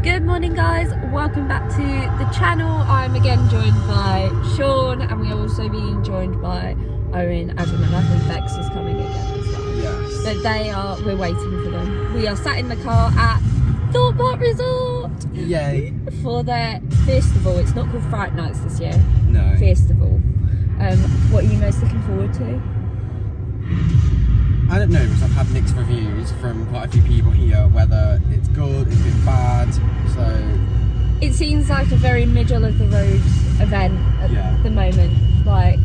Good morning guys, welcome back to the channel. I'm again joined by Sean and we're also being joined by Owen, Adam and I think Bex is coming again as well. Yes. But we're waiting for them. We are sat in the car at Thorpe Park Resort. Yay. For their Fearstival. It's not called Fright Nights this year. No. Fearstival. What are you most looking forward to? I don't know, because I've had mixed reviews from quite a few people here, whether it's good, it's been bad, so... It seems like a very middle of the road event at the moment. Like,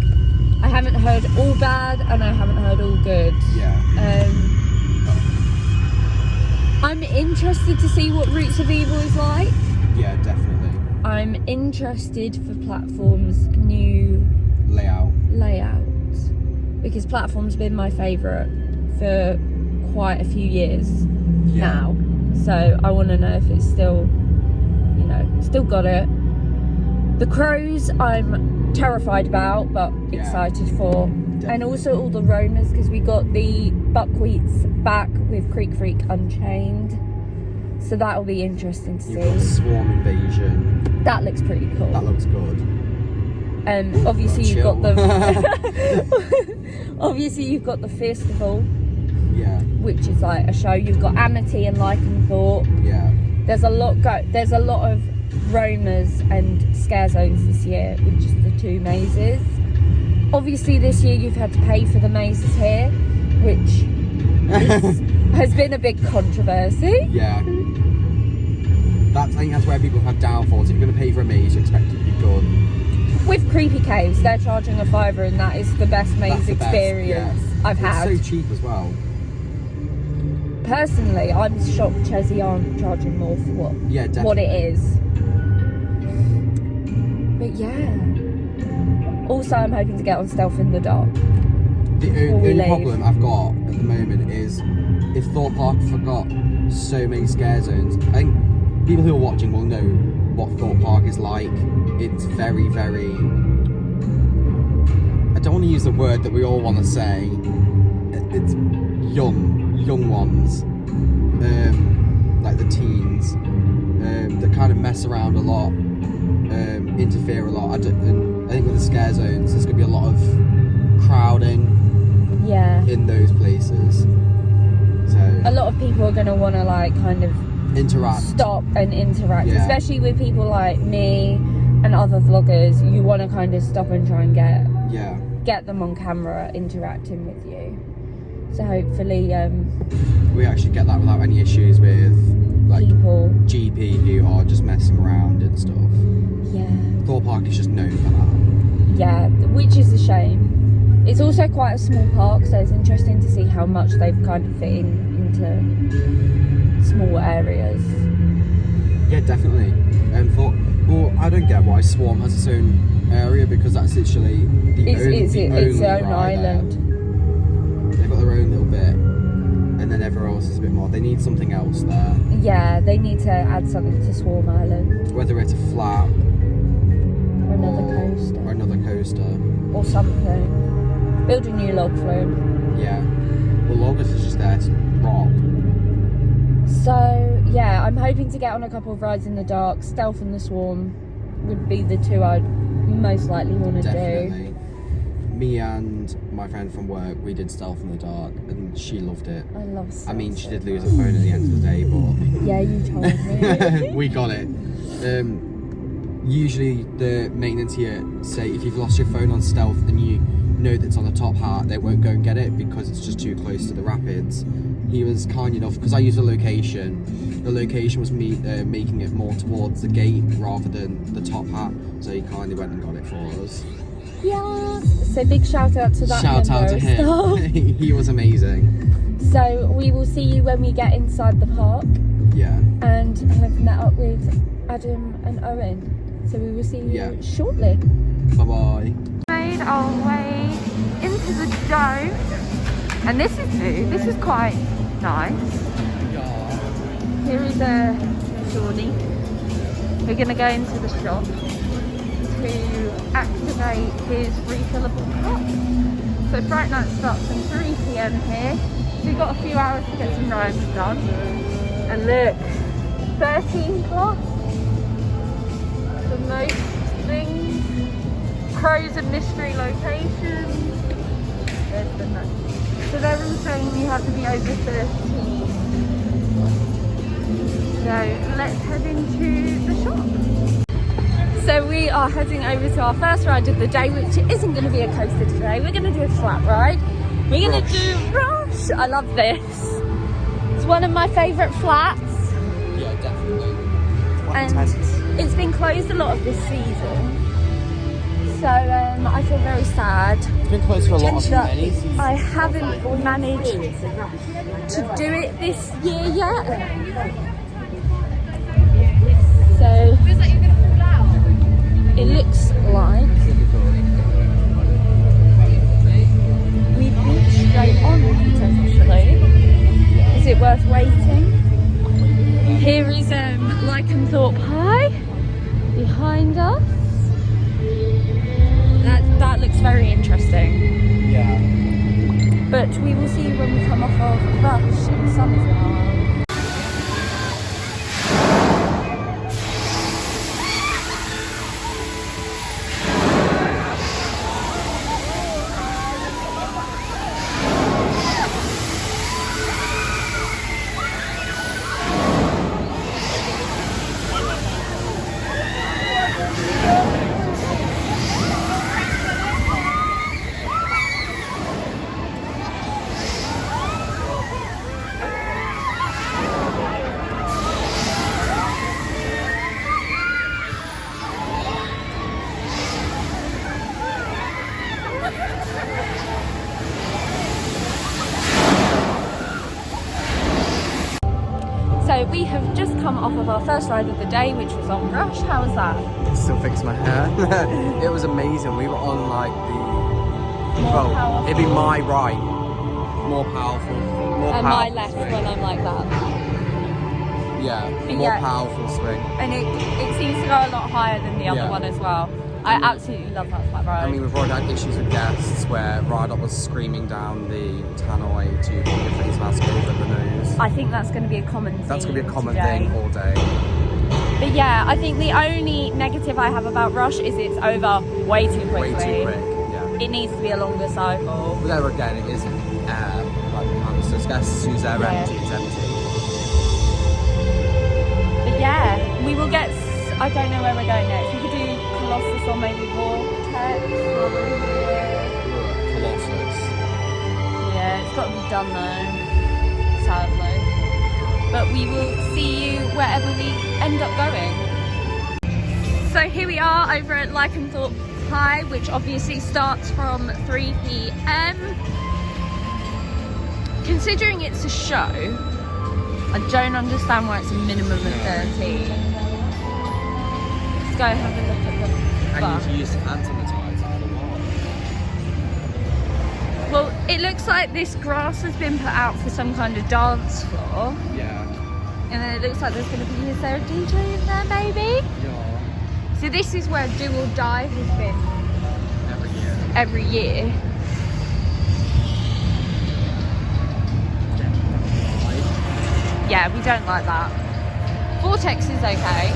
I haven't heard all bad and I haven't heard all good. Yeah. I'm interested to see what Roots of Evil is like. Yeah, definitely. I'm interested for Platform's new layout, because Platform's been my favourite for quite a few years now, so I want to know if it's still, you know, still got it. The crows I'm terrified about but excited for. Definitely. And also all the roamers, because we got the buckwheats back with Creek Freak Unchained, so that'll be interesting to see. You've got Swarm Invasion. That looks pretty cool. That looks good. Obviously you've got the obviously you've got the Fearstival, which is like a show. You've got Amity and Thorpe. There's a lot of roamers and scare zones this year with just the two mazes. Obviously this year you've had to pay for the mazes here, which has been a big controversy. I think that's where people have had downfalls. If you're going to pay for a maze, you expect it to be good. With Creepy Caves, they're charging a £5 and that is the best maze experience I've had. It's so cheap as well. Personally, I'm shocked Chesney aren't charging more for what it is. But yeah. Also, I'm hoping to get on Stealth in the Dark. The only problem I've got at the moment is if Thorpe Park forgot so many scare zones. I think people who are watching will know what Thorpe Park is like. It's very, very... I don't want to use the word that we all want to say. It's young ones, like the teens, that kind of mess around a lot, interfere a lot. I think with the scare zones, there's going to be a lot of crowding in those places. So a lot of people are going to want to like kind of stop and interact, especially with people like me and other vloggers. You want to kind of stop and try and get them on camera interacting with you. So hopefully we actually get that without any issues with like people GP who are just messing around and stuff. Thorpe Park is just known for that. Which is a shame. It's also quite a small park, so it's interesting to see how much they've kind of fit into small areas. Yeah, definitely. Well, I don't get why Swarm has its own area, because that's literally its own island. They've got their own little bit, and then everywhere else is a bit more. They need something else there. Yeah, they need to add something to Swarm Island. Whether it's a flat or another coaster. Or something. Build a new log flume. Yeah. Well, loggers is just there to rock. So, yeah, I'm hoping to get on a couple of rides in the dark. Stealth and the Swarm would be the two I'd most likely want to do. Me and my friend from work, we did Stealth in the Dark, and she loved it. I love Stealth. I mean, she did lose her phone at the end of the day, but... Yeah, you told me. We got it. Usually the maintenance here say if you've lost your phone on Stealth and you know that's on the top hat, they won't go and get it because it's just too close to the rapids. He was kind enough, because I used the location was me making it more towards the gate rather than the top hat, so he kindly went and got it for us. Yeah, so big shout out to that shout out to him. He was amazing. So we will see you when we get inside the park, and have met up with Adam and Owen, so we will see you shortly. Bye bye. Made our way into the dome, and this is new. This is quite nice. Here is a Shawnee. We're going to go into the shop to activate his refillable cup. So Fright Night starts at 3 PM here. So we've got a few hours to get some rides done. And look, 13 plus for most things. Pros and mystery locations. There's the note. So they're all saying you have to be over 13. So let's head into the shop. So we are heading over to our first ride of the day, which isn't going to be a coaster today. We're going to do a flat ride. We're going to do Rush. I love this. It's one of my favourite flats. Yeah, definitely. And it's been closed a lot of this season. So I feel very sad. It's been closed for a lot of many seasons. I haven't managed to do it this year yet. So it looks like we'd be straight on potentially. Is it worth waiting? Here is Thorpe High behind us. That looks very interesting. Yeah. But we will see when we come off of Rush in Somerville. So we have just come off of our first ride of the day, which was on Rush. How was that? Still fix my hair. It was amazing. We were on like it'd be my right. More powerful. And my left swing. When I'm like that. Yeah, but more powerful swing. And it seems to go a lot higher than the other one as well. I absolutely love that flat ride. I mean, we've already had issues with guests where Rydot was screaming down the tannoy to put your face mask over the nose. I think that's going to be a common thing. That's going to be a common today. thing all day. But yeah, I think the only negative I have about Rush is it's over way too quickly. Way too quick, yeah. It needs to be a longer cycle. But there again, it is air, like canisters. Guests whose air empty, it's empty. But yeah, we will get, I don't know where we're going next. We could do Colossus or maybe Vortex. Colossus. Yeah, it's got to be done though, sadly. But we will see you wherever we end up going. So here we are over at Thorpe High, which obviously starts from 3 PM. Considering it's a show, I don't understand why it's a minimum of 13. Let's go have a look at the bus. And you use hand sanitizer for what? Well, it looks like this grass has been put out for some kind of dance floor. Yeah. And then it looks like there's going to be, is there a DJ in there maybe? Yeah. So this is where Do or Die has been every year. Yeah, we don't like that. Vortex is okay.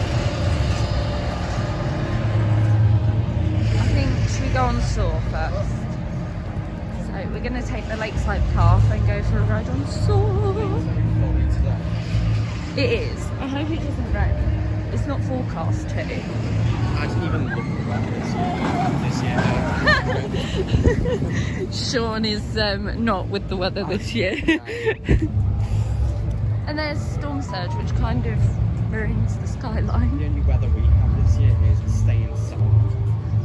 I think, should we go on Soar first? So we're going to take the Lakeside path and go for a ride on Soar. It is. I hope it doesn't rain. It's not forecast to. I didn't even look at the weather this year. Sean is not with the weather this year. And there's Storm Surge, which kind of ruins the skyline. The only weather we have this year is stay inside.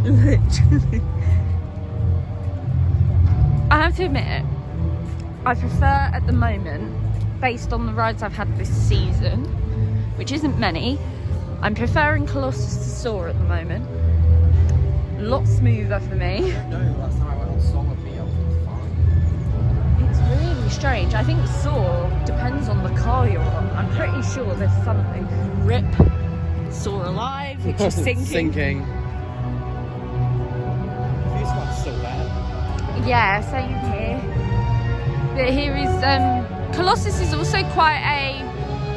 Literally. I have to admit, I prefer at the moment, based on the rides I've had this season, which isn't many, I'm preferring Colossus to Soar at the moment. A lot smoother for me. I don't know, last time I went on Soar with me, I was fine. It's really strange. I think Soar depends on the car you're on. I'm pretty sure there's something. RIP Soar Alive, which is sinking. Sinking. This one's still there. Yeah, same here. But here is Colossus is also quite a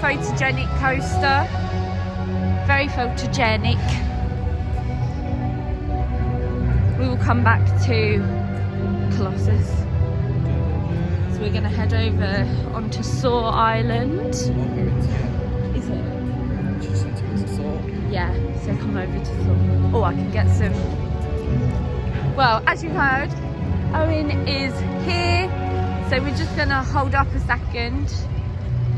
photogenic coaster. Very photogenic. We will come back to Colossus. So we're going to head over onto Saw Island. Is it? Yeah, so come over to Thorpe. Oh, I can get some. Well, as you heard, Owen is here. So we're just gonna hold up a second.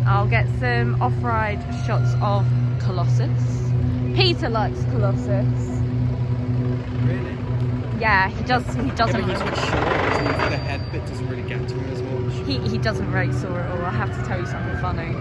I'll get some off-ride shots of Colossus. Peter likes Colossus. Really? Yeah, he does. He doesn't. Yeah, but he's quite short, the head bit doesn't really get to him as much. He doesn't rate Saw at all. I have to tell you something funny.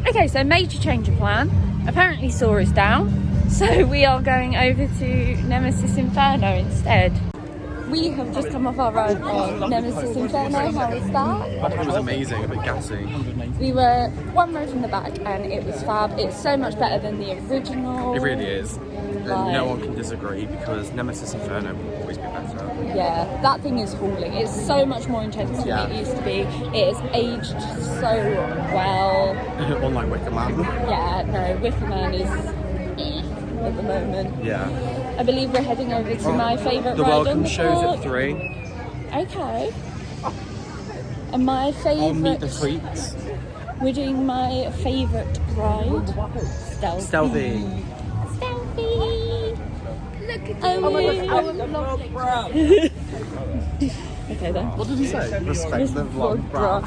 Okay, so major change of plan. Apparently Saw is down, so we are going over to Nemesis Inferno instead. We have just come off our ride on Nemesis Inferno. How was that? It was amazing, a bit gassy. We were one row from the back and it was fab. It's so much better than the original. It really is. No one can disagree because Nemesis Inferno will always be better. Yeah, that thing is hauling. It's so much more intense than it used to be. It has aged so well. Unlike Wicker Man. Yeah, no, Wicker Man is at the moment. Yeah. I believe we're heading over to my favourite The ride on welcome the show's park. at 3. Okay. And my I'll meet the favourite... freaks. We're doing my favourite ride. Stealthy. Stealthy. Look at Okay then. What did he say? Respect the vlog, bruh.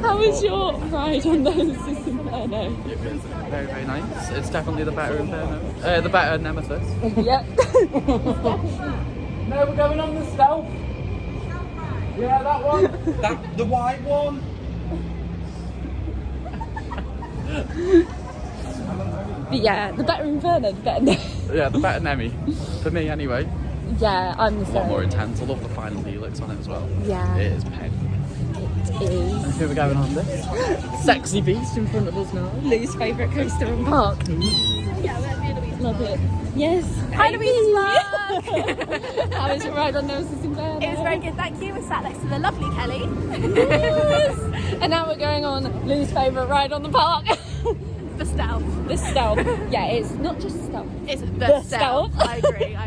How was your ride on Nemesis Inferno? It was very, very nice. It's definitely the better Inferno. The better Nemesis. Yep. No, we're going on the stealth. Yeah, that one. The white one. But yeah, the better Inferno, the better Yeah, the better Nemi. For me, anyway. Yeah, I'm the A lot same. more intense. I love the final helix on it as well. Yeah. It is pen. It is. Who are we going on this? Sexy beast in front of us now. Lou's favourite coaster in park. Yeah, we're Louise. Love it. Yes. Hi, Louise's vlog. How was your ride on Nemesis Inferno? It was very good, thank you. We're sat next to the lovely Kelly. Yes. And now we're going on Lou's favourite ride on the park. The stealth. The stealth. Yeah, it's not just stealth. It's the stealth. I agree.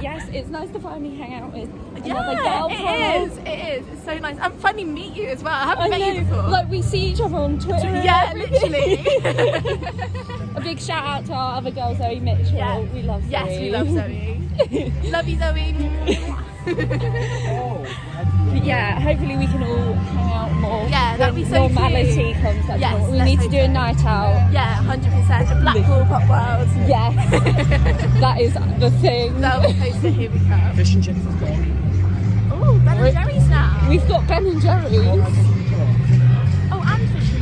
Yes, it's nice to finally hang out with another Yeah, girl. it is. It's so nice. And finally meet you as well. I haven't met you before. Like we see each other on Twitter. Yeah, literally. A big shout out to our other girl, Zoe Mitchell. Yeah. We love Zoe. Yes, we love Zoe. Love you, Zoe. But yeah, hopefully we can all hang out more. Yeah, that'd when be so normality cute. comes back. Yes, we let's need to hope do a so. night out. Yeah, 100%. The Blackpool Pop World. Yes, that is the thing. So we're posted, here we come. Fish and chips as well. Oh, Ben and Jerry's now. We've got Ben and Jerry's Oh, and fish and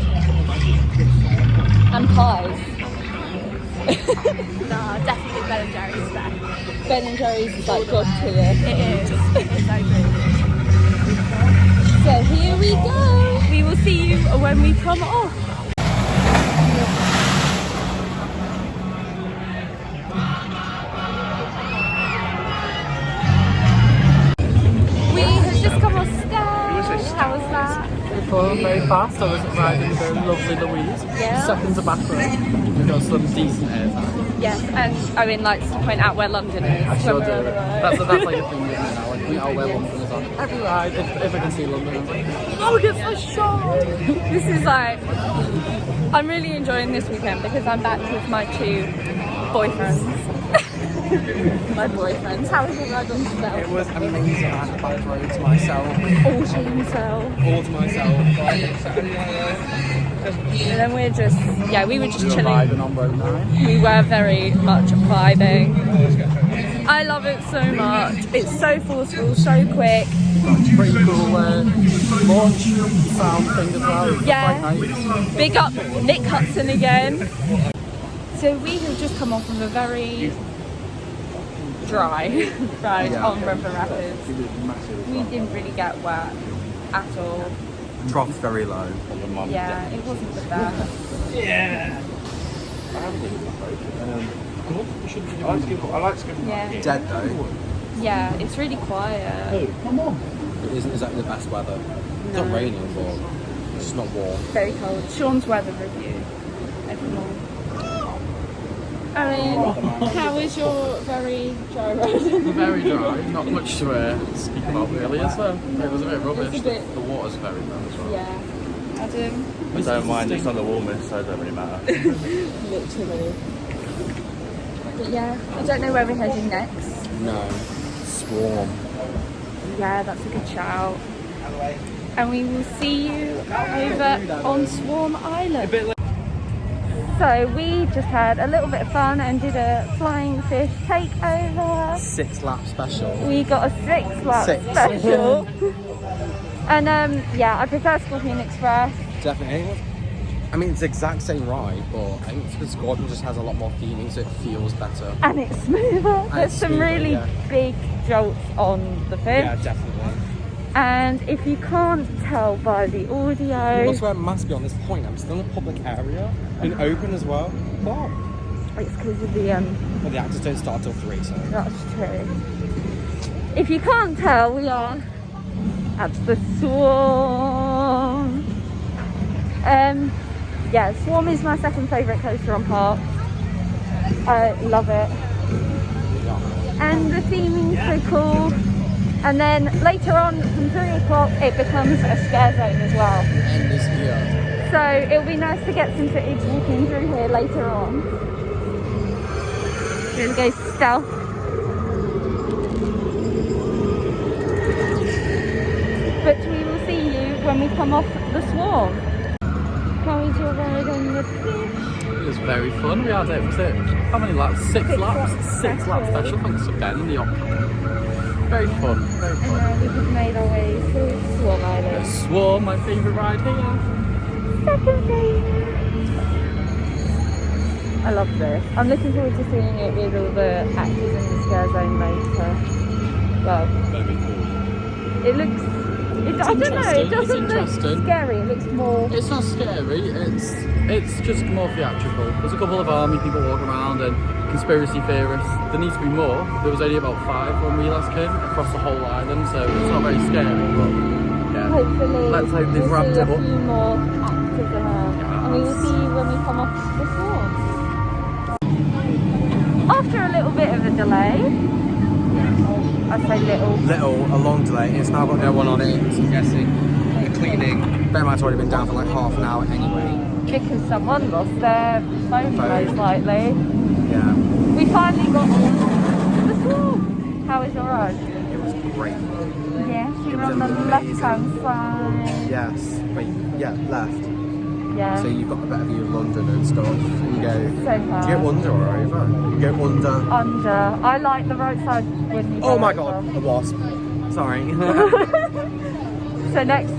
chips. and pies. No, definitely Ben and Jerry's best. Ben and Jerry's is like God tier. It is. It's so good. So here we go. We will see you when we come off. We have just come off stage. How was that? Fun, very fast. I was riding the lovely Louise. Yeah. Second to back row. We've got some decent air time. Yes, and Owen likes to point out where London is. I sure when do. we're on the road. That's like a thing right now. Like, we are where London is on every ride. If I can see London, I'm like, oh, it's so short. This is like, I'm really enjoying this weekend because I'm back with my two boyfriends. My boyfriends. How was your ride on It stealth? was amazing. I had back row to myself. All to himself. All to myself. And then we're just, yeah, we were just chilling. Vibing on road 9. We were very much vibing. I love it so much. It's so forceful, so quick. Pretty cool launch sound thing as well. Yeah. Quite nice. Big up Nick Hudson again. So we have just come off of a very dry ride on River Rapids. We didn't really get wet at all. Trough's very low. Yeah, it wasn't the best. Yeah. I like skipping. Yeah. Dead though. Yeah, it's really quiet. Come on. It isn't exactly the best weather. It's not raining, but it's just not warm. Very cold. Sean's weather review. Everyone. I mean, how was your very dry ride? Very dry. Not much to speak about really, is there? It was a bit rubbish. It's a bit- The water's very bad as well. Yeah. Adam? I don't mind, it's not the warmest, so it doesn't really matter. Literally. But yeah, I don't know where we're heading next. No. Swarm. Yeah, that's a good shout. And we will see you over on Swarm Island. So we just had a little bit of fun and did a flying fish takeover. 6 lap special. We got a 6 lap special. And yeah, I prefer Scorpion Express. Definitely. I mean, it's the exact same ride, but I think it's because Scorpion just has a lot more feeling, so it feels better. And it's smoother. There's some smoother, really yeah. big jolts on the fish. Yeah, definitely. And if you can't tell by the audio, Also, it must be on this point. I'm still in a public area, been open as well. But it's because of the well, the actors don't start till 3, so. that's true. If you can't tell, we are at the Swarm. Yeah, Swarm is my second favourite coaster on park. I love it. And the theming's so cool. And then later on, from 3 o'clock, it becomes a scare zone as well. End is here. So it'll be nice to get some footage walking through here later on. Here we go, stealth. But we will see you when we come off the Swarm. How was your ride on the fish? It was very fun. We had how many laps? 6 laps. 6 laps special. Thanks to Ben and the op. Very fun. Very And fun. now we have made our way through Swarm Island. Swarm, my favourite ride here. Second favourite. I love this. I'm looking forward to seeing it with all the actors in the scare zone later. Well, it looks. I don't know. It interesting. doesn't It's look interesting. scary. It looks more. It's not scary, it's just more theatrical. There's a couple of army people walking around and conspiracy theorists. There needs to be more. There was only about 5 when we last came across the whole island, so it's not very scary, but yeah. Hopefully, Let's hope they've we'll ramped see it a up. few more actors around, and we will see you when we come off the Swarm. After a little bit of a delay, I say little. A long delay. It's now got no one on it, so I'm guessing. The cleaning. Ben might's already been down for like half an hour anyway. Because someone lost their phone most likely. Yeah. We finally got on the Swarm. How was your ride? It was great. Yes, you It were was on the amazing. left-hand side. Yes. Wait, yeah, left. Yeah. So you've got a better view of London and stuff. You go. So far. Do you go under or over? You go under. Under. I like the roadside when you go Oh my over. god, a wasp. Sorry. So next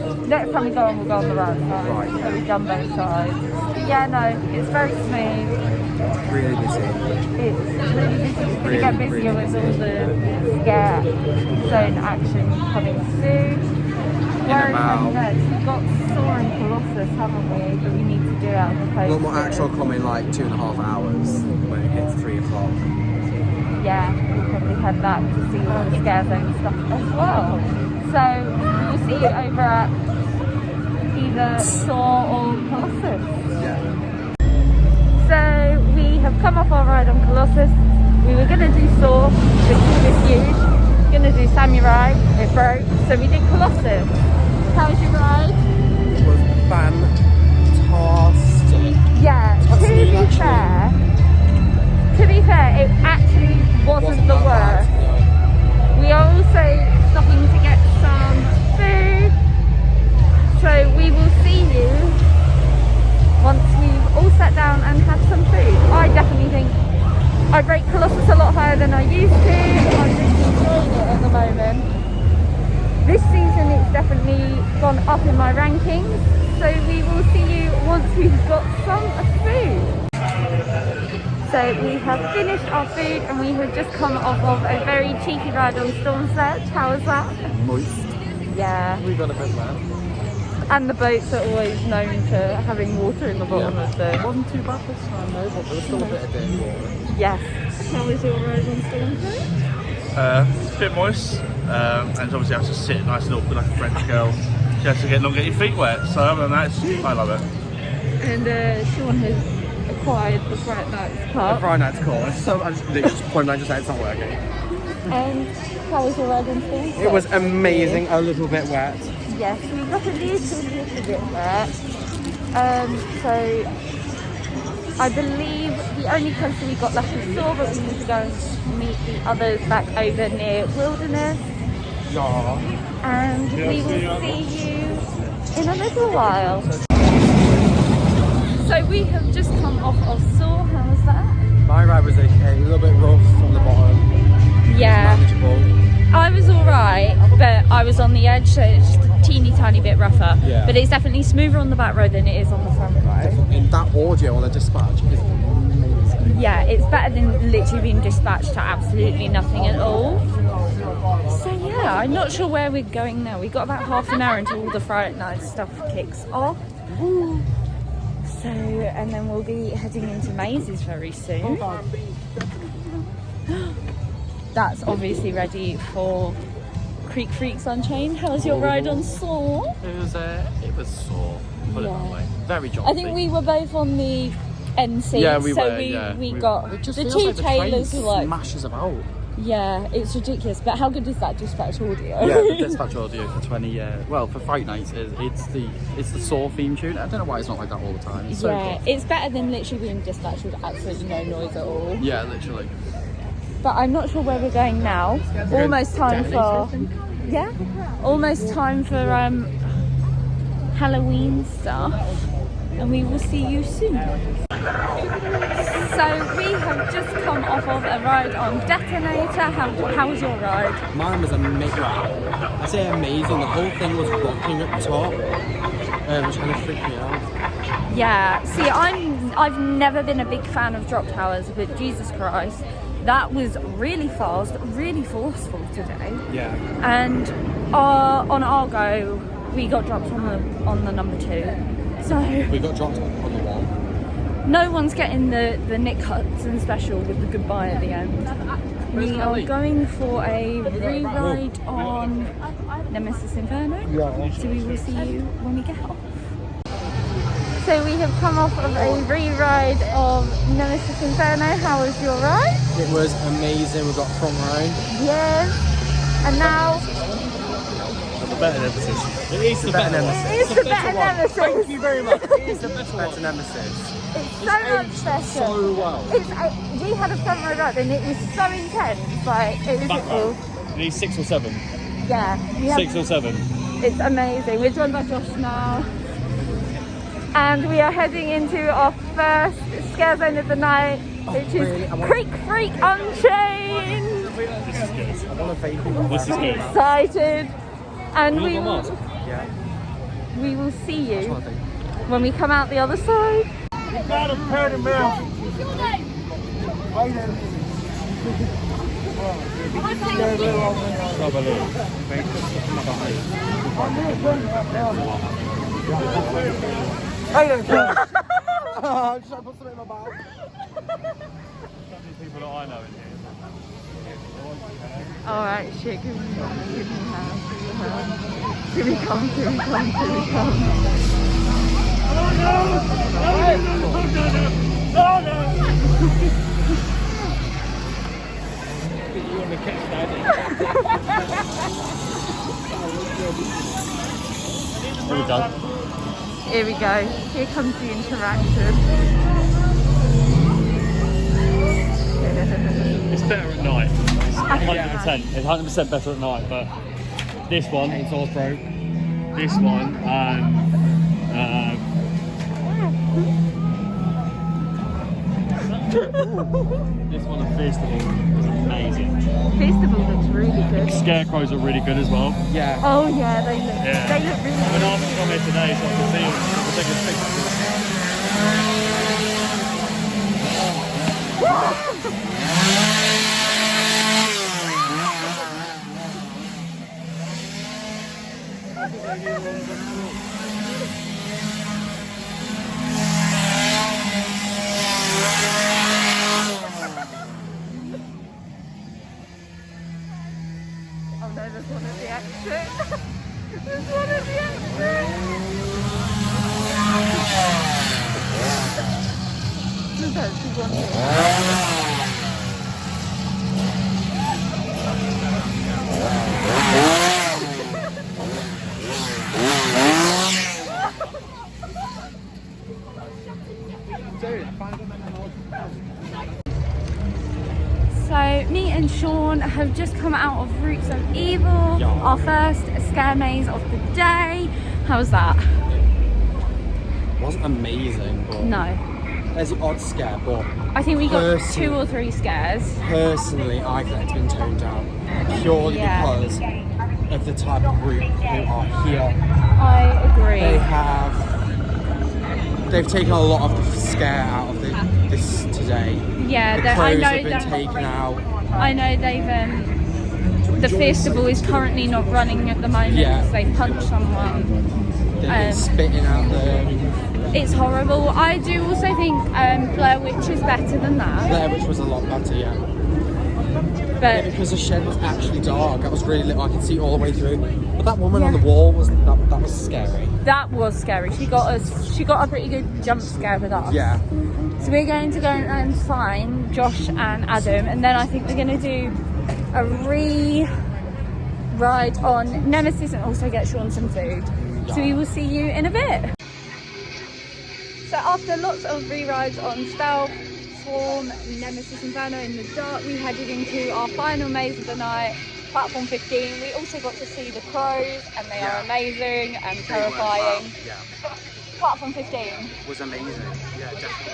time we go on, we'll go on the right side. Right. So we've done both sides. But yeah, no, it's very smooth. Really busy. It's really busy. It's going to get busier with all the scare zone action coming soon. Where are we heading next? We've got Soaring Colossus, haven't we? That we need to do out of the place. Well, more actual come in like 2.5 hours when it hits 3 o'clock. Yeah, we'll probably head back to see all the scare zone stuff as well. So we'll see you over at either Soar or Colossus. Yeah. So we have come off our ride on Colossus. We were going to do Soar, which is huge. Going to do Samurai, it broke. So we did Colossus. How was your ride? It was fantastic. Yeah, to be fair, it actually wasn't the worst. We are also stopping to get some food. So we will see you gone up in my rankings. So we will see you once we've got some food. So we have finished our food and we have just come off of a very cheeky ride on Storm Sledge. How was that? Moist. Yeah. We got a bit wet. And the boats are always known for having water in the bottom of It the... wasn't too bad this time though, but there was still a bit of dirty water. Yes. How was your ride on Storm Sledge? It's a bit moist, and obviously I have to sit nice and awkward like a French girl. You have to not get your feet wet, so other than that, I love it. And Sean has acquired the Fright Nights Park. Friday night's call. So I just point out, just say it's not working. And how was your ride on Storm Sledge? It was amazing, a little bit wet. Yes, we got a little bit wet. So I believe the only coaster we got left was Thorpe, but we need to go and meet the others back over near Wilderness. Yeah. And we will see you in a little while. So we have just come off of Soar. How was that? My ride was okay, a little bit rough on the bottom. Yeah. Manageable. I was alright, but I was on the edge, so it's just a teeny tiny bit rougher. Yeah. But it's definitely smoother on the back road than it is on the front road. And that audio on the dispatch is amazing. Yeah, it's better than literally being dispatched to absolutely nothing at all. So yeah, I'm not sure where we're going now. We've got about half an hour until all the Friday night stuff kicks off. So, and then we'll be heading into Mazes very soon. That's obviously ready for Creek Freaks Unchained. How was your ride on Soar? It was sore, put it that way. Very jolly. I think we were both on the end seat, Yeah, we so were, we yeah. got It just the feels two like the tailors train were like, smashes about. yeah, it's ridiculous. But how good is that dispatch audio? Yeah, the dispatch audio for 20. Well, for Fright Nights, it's the Saw theme tune. I don't know why it's not like that all the time. It's so Yeah, good. it's better than literally being dispatched with absolutely no noise at all. Yeah, literally. But I'm not sure where we're going now. Almost time for almost time for Halloween stuff, and we will see you soon. So we have just come off of a ride on Detonator. How was your ride? Mine was amazing. I say amazing, the whole thing was rocking at the top, which kind of freaked me out. Yeah, see, I've never been a big fan of drop towers, but Jesus Christ, that was really fast, really forceful today. Yeah. And on our go, we got dropped on the number 2. So We got dropped on the wall. no one's getting the Nick Hudson special with the goodbye at the end. We are going for a re-ride on Nemesis Inferno. Yeah. So we will see you when we get off. So we have come off of a re-ride of Nemesis Inferno. How was your ride? It was amazing, we got front row. Yes. And now The better Nemesis. It is the better Nemesis. it is the better Nemesis. Thank you very much. It is the better Nemesis. It's so much better. So well. We had a front row ride and it was so intense. Like it was. Back row. You need 6 or 7. Yeah. We have, 6 or 7. it's amazing. We're joined by Josh now. And we are heading into our first scare zone of the night, which is Creek Freak Unchained. This is good. I want to fake it. This is good. Excited. And we will Yeah. see you when we come out the other side. I'm just trying to put something in my mouth. People that I know in here. Alright, shit, give me a hand. Here we come. You want to catch that? There we go. Here we go. Here comes the interaction. It's better at night. It's 100%. It's 100% better at night, but this one, it's all broke. This one, this one at Fearstival was amazing. Fearstival looks really good. Scarecrows are really good as well. Yeah. Oh yeah, they look really When I was on here today, so I can see them. We're taking pictures. Oh no, there's one at the exit. There's one at the exit. There's actually one here. So me and Sean have just come out of Roots of Evil, our first scare maze of the day. How was that? It wasn't amazing, but No. there's an odd scare, but I think we got Personally- 2 or 3 scares. personally I think it's been toned down purely Yeah. because of the type of group who are here. I agree. They've taken a lot of the scare out of this today. Yeah, The I crows know have been that. taken out. I know they've the Fearstival is currently not running at the moment Yeah. because they punched someone. They've been spitting out the It's horrible. I do also think Blair Witch is better than that. there, which was a lot better, yeah. But Because the shed was actually dark. That was really lit. I could see all the way through. But that woman on Yeah. the wall wasn't that was scary. that was scary. She got a pretty good jump scare with us. Yeah. So we're going to go and find Josh and Adam, and then I think we're going to do a ride on Nemesis and also get Sean some food. So we will see you in a bit. So after lots of re-rides on Stealth, Swarm, Nemesis Inferno in the dark, we headed into our final maze of the night, Platform 15. We also got to see the crows, and they are amazing and terrifying. Yeah. Platform 15, Was amazing. Yeah, definitely.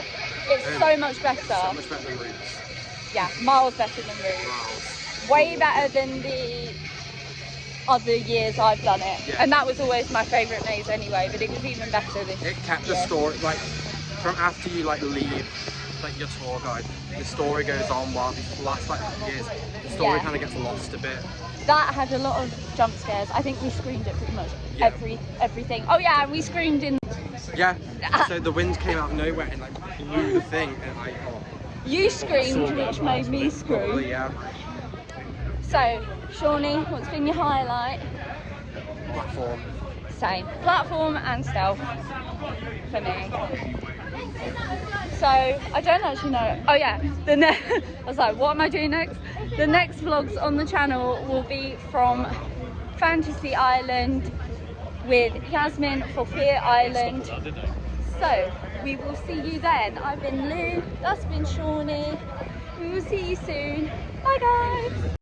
it's so much better. So much better than Roots. Yeah, miles better than Roots. Way better than the other years I've done it. Yeah. And that was always my favourite maze anyway, but it was even better this year. It kept the story, like, from after you, like, leave, like, your tour guide, the story goes on while the last, like, years, the story Yeah. kind of gets lost a bit. That had a lot of jump scares. I think we screamed at pretty much Yeah. everything. Oh yeah, we screamed in. Yeah, so the wind came out of nowhere and, like, blew the thing, and You screamed, which made me scream. probably, yeah. So, Shawnee, what's been your highlight? Platform. Same. Platform and Stealth for me. So, I don't actually know. Oh yeah, I was like, what am I doing next? The next vlogs on the channel will be from Fantasy Island with Yasmin for Fear Island. So, we will see you then. I've been Lou, that's been Shawnee. We will see you soon. Bye guys!